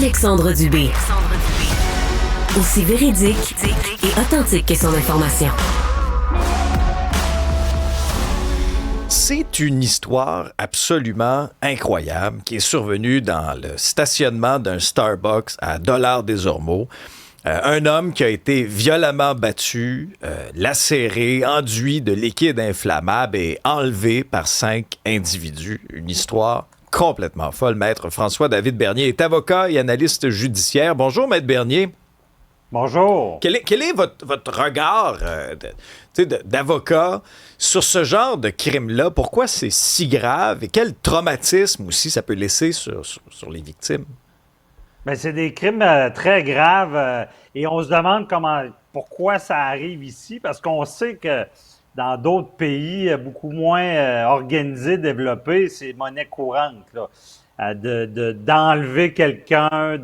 Alexandre Dubé. Aussi véridique et authentique que son information. C'est une histoire absolument incroyable qui est survenue dans le stationnement d'un Starbucks à Dollard-des-Ormeaux. Un homme qui a été violemment battu, lacéré, enduit de liquide inflammable et enlevé par 5 individus. Une histoire complètement folle. Maître François-David Bernier est avocat et analyste judiciaire. Bonjour, Maître Bernier. Bonjour. Quel est votre regard d'avocat sur ce genre de crime-là? Pourquoi c'est si grave et quel traumatisme aussi ça peut laisser sur les victimes? Bien, c'est des crimes très graves et on se demande pourquoi ça arrive ici, parce qu'on sait que dans d'autres pays beaucoup moins organisés, développés, c'est monnaie courante, là. D'enlever quelqu'un,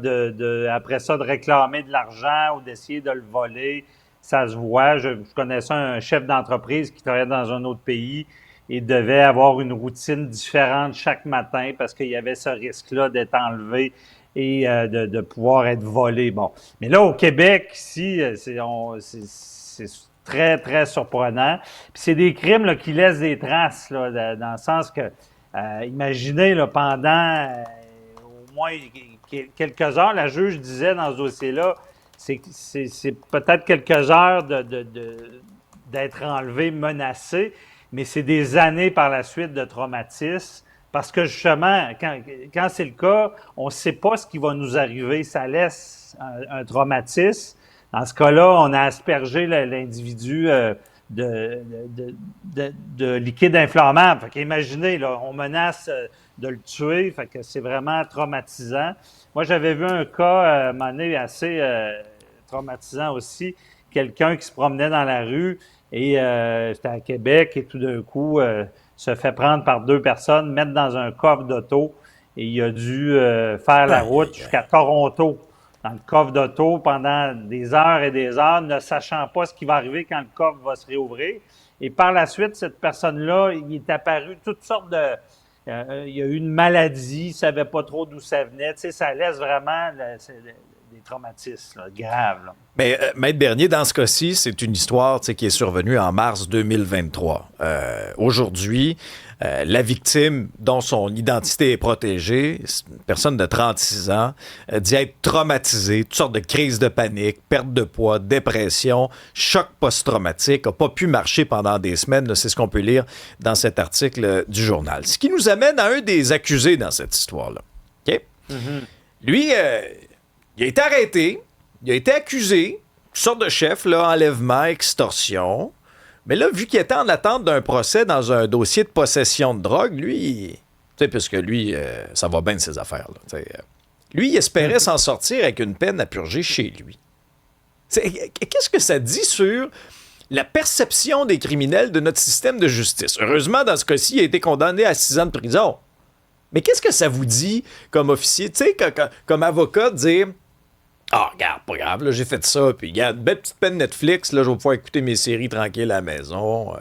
après ça, de réclamer de l'argent ou d'essayer de le voler. Ça se voit. Je connaissais un chef d'entreprise qui travaillait dans un autre pays et devait avoir une routine différente chaque matin parce qu'il y avait ce risque-là d'être enlevé et de pouvoir être volé. Bon. Mais là, au Québec, ici, c'est très, très surprenant. Puis c'est des crimes là, qui laissent des traces, là, dans le sens que imaginez, là, pendant au moins quelques heures, la juge disait dans ce dossier-là, c'est peut-être quelques heures d'être enlevé, menacé, mais c'est des années par la suite de traumatisme, parce que justement, quand c'est le cas, on ne sait pas ce qui va nous arriver, ça laisse un traumatisme. Dans ce cas-là, on a aspergé l'individu de liquide inflammable. Fait qu'imaginez, là, on menace de le tuer, fait que c'est vraiment traumatisant. Moi, j'avais vu un cas, un moment donné, assez traumatisant aussi. Quelqu'un qui se promenait dans la rue et c'était à Québec et tout d'un coup se fait prendre par 2 personnes, mettre dans un coffre d'auto et il a dû faire la route jusqu'à Toronto, dans le coffre d'auto pendant des heures et des heures, ne sachant pas ce qui va arriver quand le coffre va se réouvrir. Et par la suite, cette personne-là, il est apparu toutes sortes de... il y a eu une maladie, il ne savait pas trop d'où ça venait. Tu sais, ça laisse vraiment des traumatismes là, graves. Là. Mais, Maître Bernier, dans ce cas-ci, c'est une histoire qui est survenue en mars 2023. Aujourd'hui, la victime, dont son identité est protégée, c'est une personne de 36 ans, dit être traumatisée, toutes sortes de crises de panique, perte de poids, dépression, choc post-traumatique, n'a pas pu marcher pendant des semaines. Là, c'est ce qu'on peut lire dans cet article du journal. Ce qui nous amène à un des accusés dans cette histoire-là. OK? Mm-hmm. Lui, il a été arrêté, il a été accusé, toutes sortes de chefs, là, enlèvement, extorsion. Mais là, vu qu'il était en attente d'un procès dans un dossier de possession de drogue, lui, tu sais, puisque lui, ça va bien de ses affaires, là, lui, il espérait s'en sortir avec une peine à purger chez lui. Qu'est-ce que ça dit sur la perception des criminels de notre système de justice? Heureusement, dans ce cas-ci, il a été condamné à 6 ans de prison. Mais qu'est-ce que ça vous dit comme officier, tu sais, comme avocat, de dire « Ah, regarde, pas grave, là, j'ai fait ça, puis regarde, une belle petite peine Netflix, là, je vais pouvoir écouter mes séries tranquilles à la maison. »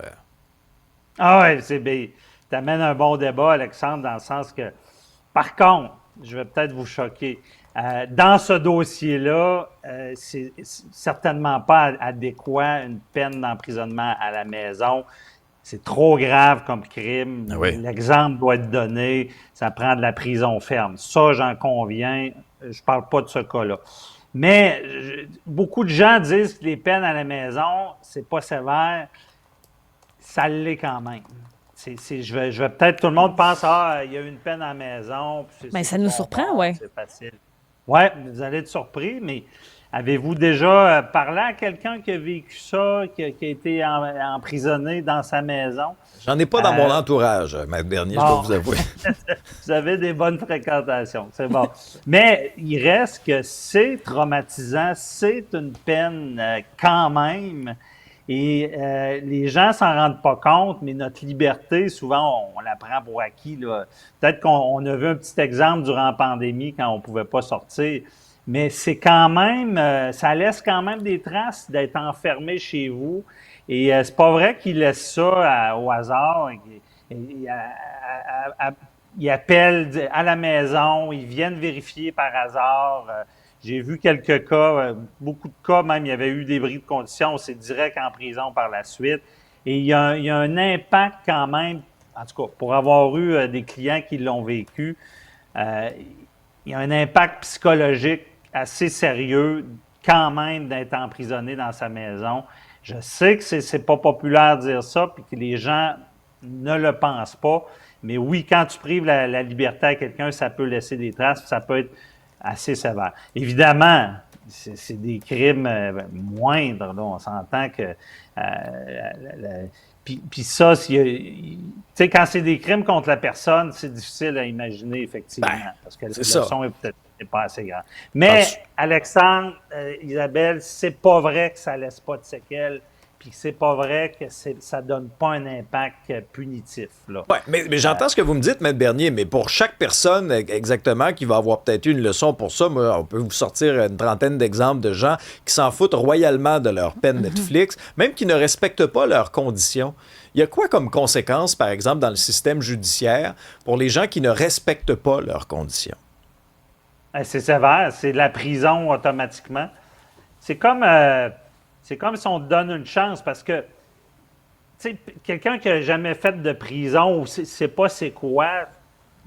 Ah ouais, c'est bien. T'amènes un bon débat, Alexandre, dans le sens que, par contre, je vais peut-être vous choquer. Dans ce dossier-là, c'est certainement pas adéquat une peine d'emprisonnement à la maison. C'est trop grave comme crime. Ah oui. L'exemple doit être donné. Ça prend de la prison ferme. Ça, j'en conviens. Je parle pas de ce cas-là. Mais beaucoup de gens disent que les peines à la maison, c'est pas sévère. Ça l'est quand même. Je vais peut-être, tout le monde pense, il y a une peine à la maison. Bien, ça nous surprend, oui. C'est facile. Oui, vous allez être surpris, mais avez-vous déjà parlé à quelqu'un qui a vécu ça, qui a été emprisonné dans sa maison? J'en ai pas dans mon entourage, Maître Bernier, je dois vous avouer. Vous avez des bonnes fréquentations, c'est bon. Mais il reste que c'est traumatisant, c'est une peine quand même. Et les gens s'en rendent pas compte, mais notre liberté, souvent, on la prend pour acquis, là. Peut-être qu'on a vu un petit exemple durant la pandémie quand on pouvait pas sortir. Mais c'est quand même, ça laisse quand même des traces d'être enfermé chez vous. Et c'est pas vrai qu'ils laissent ça au hasard. ils appellent à la maison, ils viennent vérifier par hasard. J'ai vu quelques cas, beaucoup de cas même, il y avait eu des bris de conditions, c'est direct en prison par la suite. Et il y a un impact quand même, en tout cas, pour avoir eu des clients qui l'ont vécu, il y a un impact psychologique assez sérieux quand même d'être emprisonné dans sa maison. Je sais que c'est pas populaire de dire ça, puis que les gens ne le pensent pas, mais oui, quand tu prives la liberté à quelqu'un, ça peut laisser des traces, ça peut être assez sévère. Évidemment, c'est des crimes moindres, là, on s'entend que... Puis ça, tu sais, quand c'est des crimes contre la personne, c'est difficile à imaginer, effectivement, parce que le son est peut-être pas assez grand. Mais, Alexandre, Isabelle, c'est pas vrai que ça laisse pas de séquelles, puis c'est pas vrai que ça donne pas un impact punitif. Là. Ouais, mais j'entends ce que vous me dites, Maître Bernier, mais pour chaque personne exactement qui va avoir peut-être eu une leçon pour ça, moi, on peut vous sortir une trentaine d'exemples de gens qui s'en foutent royalement de leur peine Netflix, même qui ne respectent pas leurs conditions. Il y a quoi comme conséquence, par exemple, dans le système judiciaire pour les gens qui ne respectent pas leurs conditions? C'est sévère, c'est de la prison automatiquement. C'est comme si on te donne une chance parce que, tu sais, quelqu'un qui n'a jamais fait de prison ou sait pas c'est quoi,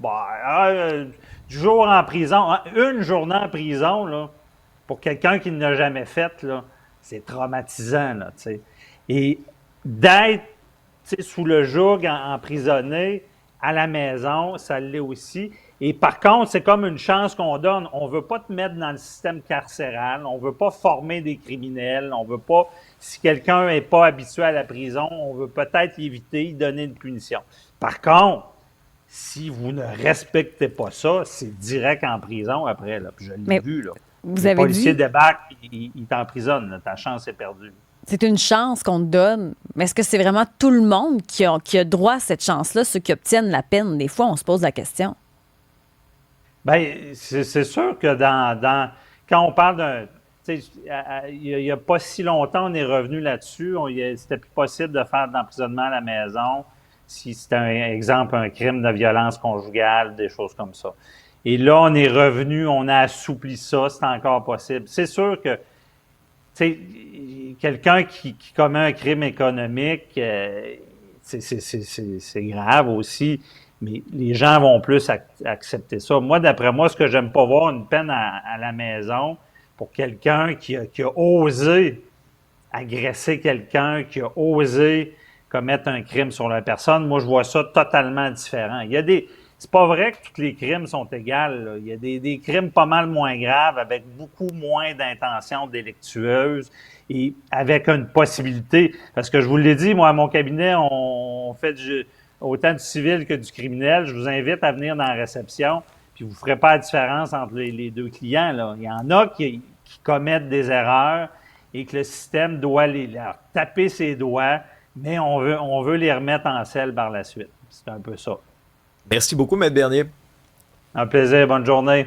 du jour en prison, une journée en prison, là, pour quelqu'un qui ne l'a jamais fait, là, c'est traumatisant, là, tu sais. Et d'être, tu sais, sous le joug, emprisonné à la maison, ça l'est aussi. Et par contre, c'est comme une chance qu'on donne. On ne veut pas te mettre dans le système carcéral. On ne veut pas former des criminels. On veut pas, si quelqu'un n'est pas habitué à la prison, on veut peut-être l'éviter, lui donner une punition. Par contre, si vous ne respectez pas ça, c'est direct en prison après. Là. Puis je l'ai vu. Là. Vous le avez policier dit... débarque, il t'emprisonne. Là. Ta chance est perdue. C'est une chance qu'on te donne. Mais est-ce que c'est vraiment tout le monde qui a droit à cette chance-là, ceux qui obtiennent la peine? Des fois, on se pose la question. Bien, c'est sûr que quand on parle d'un... Il n'y a pas si longtemps, on est revenu là-dessus. C'était plus possible de faire de l'emprisonnement à la maison si c'était, un crime de violence conjugale, des choses comme ça. Et là, on est revenu, on a assoupli ça, c'est encore possible. C'est sûr que, quelqu'un qui commet un crime économique, c'est grave aussi. Mais les gens vont plus accepter ça. Moi, d'après moi, ce que j'aime pas voir, une peine à la maison pour quelqu'un qui a osé agresser quelqu'un, qui a osé commettre un crime sur la personne. Moi, je vois ça totalement différent. C'est pas vrai que tous les crimes sont égaux. Là. Il y a des crimes pas mal moins graves, avec beaucoup moins d'intention délictueuse et avec une possibilité. Parce que je vous l'ai dit, moi, à mon cabinet, on fait autant du civil que du criminel. Je vous invite à venir dans la réception, puis vous ne ferez pas la différence entre les deux clients. Là. Il y en a qui commettent des erreurs et que le système doit leur taper ses doigts, mais on veut les remettre en selle par la suite. C'est un peu ça. Merci beaucoup, Maître Bernier. Un plaisir. Bonne journée.